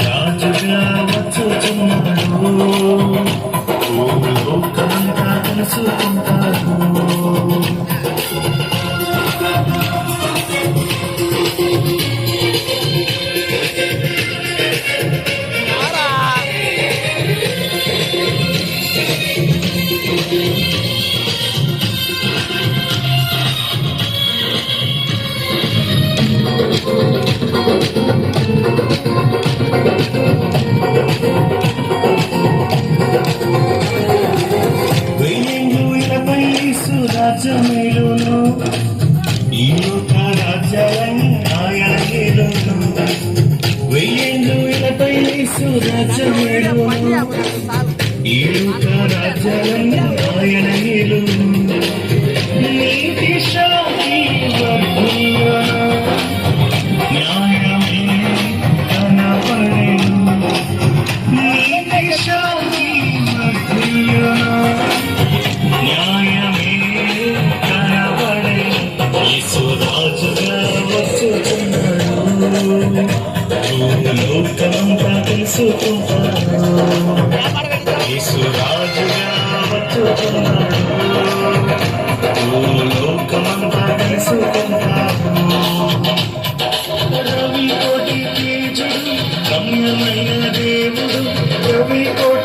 రాజుగా వచ్చుచున్నాడు, లోకమంతా తెలుసుకుంటాడు. రాజ్యమేలును ఈ లోక రాజ్యాలను ఆయన ఏలును. 1000 రాజ్యమేలును ఈ లోక రాజ్యాలను ఆయన ఏలును. నీతి శాంతి వర్ధిల్లును, న్యాయమే కనపడెను. నీతి శాంతి వర్ధిల్లును, న్యాయమే రాజుగా వచ్చుచున్నాడు, లోకమంతా తెలుసుకుంటాడు. యేసు రాజుగా వచ్చుచున్నాడు, లోకమంతా తెలుసుకుంటాడు. రవి కోటి తేజుడు, రమ్యమైన దేవుడు, రవి కోటి